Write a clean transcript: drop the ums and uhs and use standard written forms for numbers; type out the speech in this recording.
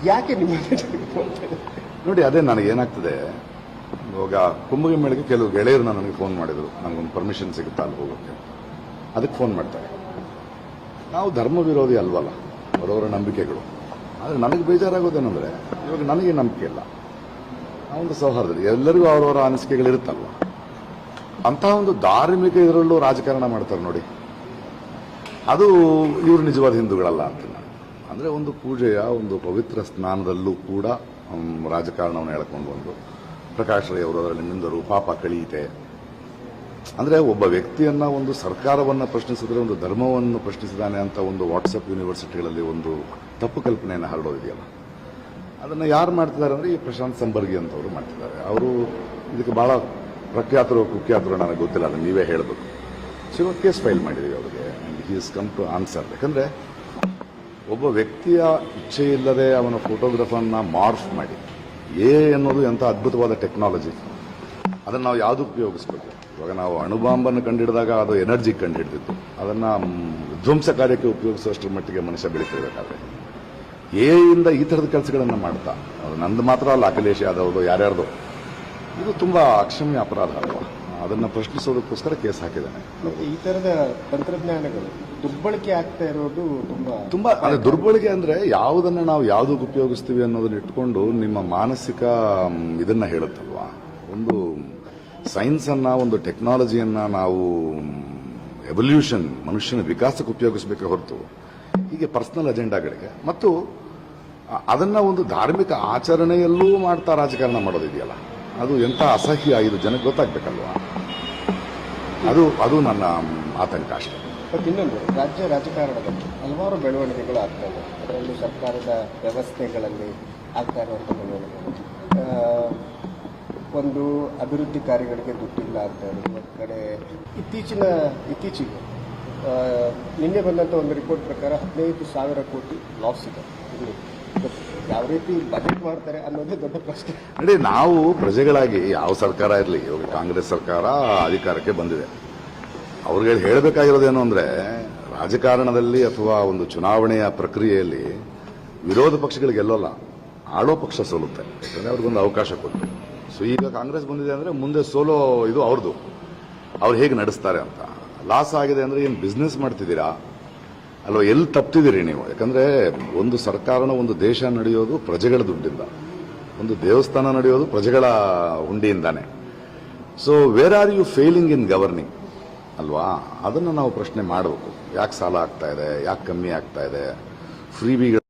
ಯಾಕೆ ನಿಮ್ಮ ನೋಡಿ, ಅದೇ ನನಗೆ ಏನಾಗ್ತದೆ, ಇವಾಗ ಕುಂಭಗಿ ಮೇಳಕ್ಕೆ ಕೆಲವು ಗೆಳೆಯರು ನನಗೆ ಫೋನ್ ಮಾಡಿದ್ರು, ನನಗೊಂದು ಪರ್ಮಿಷನ್ ಸಿಗುತ್ತಾ ಅಲ್ಲಿ ಹೋಗೋಕ್ಕೆ. ಅದಕ್ಕೆ ಫೋನ್ ಮಾಡ್ತಾರೆ. ನಾವು ಧರ್ಮ ವಿರೋಧಿ ಅಲ್ವಲ್ಲ, ಅವರವರ ನಂಬಿಕೆಗಳು. ಆದರೆ ನನಗೆ ಬೇಜಾರಾಗೋದೇನೆಂದ್ರೆ, ಇವಾಗ ನನಗೆ ನಂಬಿಕೆ ಇಲ್ಲ. ನಾವೊಂದು ಸೌಹಾರ್ದದಲ್ಲಿ ಎಲ್ಲರಿಗೂ ಅವರವರ ಅನಿಸಿಕೆಗಳಿರುತ್ತಲ್ವ, ಅಂತಹ ಒಂದು ಧಾರ್ಮಿಕ ಇದರಲ್ಲೂ ರಾಜಕಾರಣ ಮಾಡ್ತಾರೆ ನೋಡಿ. ಅದು ಇವರು ನಿಜವಾದ ಹಿಂದೂಗಳಲ್ಲ ಅಂತ ನಾನು. ಅಂದರೆ ಒಂದು ಪೂಜೆಯ ಒಂದು ಪವಿತ್ರ ಸ್ನಾನದಲ್ಲೂ ಕೂಡ ರಾಜಕಾರಣವನ್ನು ಹೇಳ್ಕೊಂಡು ಬಂದು ಪ್ರಕಾಶ್ ರೈ ಅವರು ಅದರಲ್ಲಿ ನಿಂದರು, ಪಾಪ ಕಳೀತೆ. ಅಂದರೆ ಒಬ್ಬ ವ್ಯಕ್ತಿಯನ್ನ ಒಂದು ಸರ್ಕಾರವನ್ನು ಪ್ರಶ್ನಿಸಿದ್ರೆ ಒಂದು ಧರ್ಮವನ್ನು ಪ್ರಶ್ನಿಸಿದಾನೆ ಅಂತ ಒಂದು ವಾಟ್ಸಪ್ ಯೂನಿವರ್ಸಿಟಿಗಳಲ್ಲಿ ಒಂದು ತಪ್ಪು ಕಲ್ಪನೆಯನ್ನು ಹರಡೋದಿದೆಯಲ್ಲ, ಅದನ್ನು ಯಾರು ಮಾಡ್ತಿದ್ದಾರೆ ಅಂದರೆ ಈ ಪ್ರಶಾಂತ್ ಸಂಬರ್ಗಿ ಅಂತವರು ಮಾಡ್ತಿದ್ದಾರೆ. ಅವರು ಇದಕ್ಕೆ ಬಹಳ ಪ್ರಖ್ಯಾತರು ಕುಖ್ಯಾತರು ನನಗೆ ಗೊತ್ತಿಲ್ಲ, ಅದನ್ನು ನೀವೇ ಹೇಳಬೇಕು. ಸೊ ಕೇಸ್ ಫೈಲ್ ಮಾಡಿದ್ದೀವಿ ಅವರಿಗೆ. He is come to answer. ಯಾಕಂದರೆ ಒಬ್ಬ ವ್ಯಕ್ತಿಯ ಇಚ್ಛೆ ಇಲ್ಲದೆ ಅವನ ಫೋಟೋಗ್ರಾಫನ್ನ ಮಾರ್ಫ್ ಮಾಡಿ ಅನ್ನೋದು ಎಂಥ ಅದ್ಭುತವಾದ ಟೆಕ್ನಾಲಜಿ. ಅದನ್ನು ನಾವು ಯಾವುದು ಉಪಯೋಗಿಸ್ಬೇಕು. ಇವಾಗ ನಾವು ಅಣುಬಾಂಬನ್ನು ಕಂಡುಹಿಡಿದಾಗ ಅದು ಎನರ್ಜಿ ಕಂಡುಹಿಡಿದಿತ್ತು, ಅದನ್ನು ವಿಧ್ವಂಸ ಕಾರ್ಯಕ್ಕೆ ಉಪಯೋಗಿಸುವಷ್ಟರ ಮಟ್ಟಿಗೆ ಮನುಷ್ಯ ಬೆಳೀತಿರ್ಬೇಕಾದ್ರೆ ಇಂದ ಈ ಥರದ ಕೆಲಸಗಳನ್ನು ಮಾಡ್ತಾ, ಅದು ನಂದು ಮಾತ್ರ ಅಲ್ಲ, ಅಖಿಲೇಶ್ ಯಾದವ್ದು ಯಾರ್ಯಾರ್ದು, ಇದು ತುಂಬಾ ಅಕ್ಷಮ್ಯ ಅಪರಾಧ ಅಲ್ವಾ. ಅದನ್ನು ಪ್ರಶ್ನಿಸೋದಕ್ಕೋಸ್ಕರ ಕೇಸ್ ಹಾಕಿದ್ದಾನೆ. ಮತ್ತೆ ಈ ತರದ ತಂತ್ರಜ್ಞಾನಗಳು ದುರ್ಬಳಕೆ ಆಗ್ತಾ ಇರೋದು ತುಂಬಾ ಅದೇ ದುರ್ಬಳಕೆ ಅಂದ್ರೆ ಯಾವುದನ್ನ ನಾವು ಯಾವುದಕ್ಕೆ ಉಪಯೋಗಿಸ್ತೀವಿ ಅನ್ನೋದನ್ನ ಇಟ್ಕೊಂಡು ನಿಮ್ಮ ಮಾನಸಿಕ ಇದನ್ನ ಹೇಳುತ್ತಲ್ವಾ. ಒಂದು ಸೈನ್ಸ್ ಅನ್ನ, ಒಂದು ಟೆಕ್ನಾಲಜಿಯನ್ನ ನಾವು ಎವಲ್ಯೂಷನ್, ಮನುಷ್ಯನ ವಿಕಾಸಕ್ಕೆ ಉಪಯೋಗಿಸಬೇಕೆ ಹೊರತು ಹೀಗೆ ಪರ್ಸನಲ್ ಅಜೆಂಡಾಗಳಿಗೆ, ಮತ್ತು ಅದನ್ನ ಒಂದು ಧಾರ್ಮಿಕ ಆಚರಣೆಯಲ್ಲೂ ಮಾಡ್ತಾ ರಾಜಕಾರಣ ಮಾಡೋದಿದೆಯಲ್ಲ, ಅದು ಎಂಥ ಅಸಹ್ಯ, ಇದು ಜನಕ್ಕೆ ಗೊತ್ತಾಗ್ಬೇಕಲ್ವಾ. ಅದು ನನ್ನ ಆತಂಕ ಅಷ್ಟೇ. ಮತ್ತು ಇನ್ನೊಂದು, ರಾಜ್ಯ ರಾಜಕಾರಣದಲ್ಲಿ ಹಲವಾರು ಬೆಳವಣಿಗೆಗಳು ಆಗ್ತಾ ಇದೆ. ಅದರಲ್ಲೂ ಸರ್ಕಾರದ ವ್ಯವಸ್ಥೆಗಳಲ್ಲಿ ಆಗ್ತಾ ಇರುವಂಥ ಬೆಳವಣಿಗೆಗಳು. ಒಂದು ಅಭಿವೃದ್ಧಿ ಕಾರ್ಯಗಳಿಗೆ ದುಡ್ಡಿಲ್ಲ ಅಂತ ಹೇಳಿ ಒಂದು ಕಡೆ ಇತ್ತೀಚೆಗೆ ನಿನ್ನೆ ಬಂದಂಥ ಒಂದು ರಿಪೋರ್ಟ್ ಪ್ರಕಾರ 15,000 ಕೋಟಿ ಲಾಸ್ ಇದೆ. ಯಾವ ರೀತಿ ಬಜೆಟ್ ಮಾಡ್ತಾರೆ ಅನ್ನೋದೇ ದೊಡ್ಡ ಪ್ರಶ್ನೆ. ನೋಡಿ, ನಾವು ಪ್ರಜೆಗಳಾಗಿ ಯಾವ ಸರ್ಕಾರ ಇರಲಿ, ಇವಾಗ ಕಾಂಗ್ರೆಸ್ ಸರ್ಕಾರ ಅಧಿಕಾರಕ್ಕೆ ಬಂದಿದೆ, ಅವ್ರಿಗೆ ಹೇಳಬೇಕಾಗಿರೋದೇನು ಅಂದ್ರೆ, ರಾಜಕಾರಣದಲ್ಲಿ ಅಥವಾ ಒಂದು ಚುನಾವಣೆಯ ಪ್ರಕ್ರಿಯೆಯಲ್ಲಿ ವಿರೋಧ ಪಕ್ಷಗಳಿಗೆ ಗೆಲ್ಲೋಲ್ಲ, ಆಳೋ ಪಕ್ಷ ಸೋಲುತ್ತೆ. ಯಾಕಂದ್ರೆ ಅವ್ರಿಗೊಂದು ಅವಕಾಶ ಕೊಟ್ಟು. ಸೊ ಈಗ ಕಾಂಗ್ರೆಸ್ ಬಂದಿದೆ ಅಂದ್ರೆ ಮುಂದೆ ಸೋಲೋ ಇದು ಅವ್ರದ್ದು, ಅವ್ರು ಹೇಗೆ ನಡೆಸ್ತಾರೆ ಅಂತ. ಲಾಸ್ ಆಗಿದೆ ಅಂದ್ರೆ ಏನು ಬಿಸ್ನೆಸ್ ಮಾಡ್ತಿದ್ದೀರಾ ಅಲ್ವಾ, ಎಲ್ಲಿ ತಪ್ಪಿದ್ದೀರಿ ನೀವು? ಯಾಕಂದ್ರೆ ಒಂದು ಸರ್ಕಾರನ, ಒಂದು ದೇಶ ನಡೆಯೋದು ಪ್ರಜೆಗಳ ದುಡ್ಡಿಂದ, ಒಂದು ದೇವಸ್ಥಾನ ನಡೆಯೋದು ಪ್ರಜೆಗಳ ಹುಂಡಿಯಿಂದಾನೆ. So where are you failing in governing ಅಲ್ವಾ, ಅದನ್ನು ನಾವು ಪ್ರಶ್ನೆ ಮಾಡಬೇಕು. ಯಾಕೆ ಸಾಲ ಆಗ್ತಾ ಇದೆ, ಯಾಕೆ ಕಮ್ಮಿ ಆಗ್ತಾ ಇದೆ, ಫ್ರೀ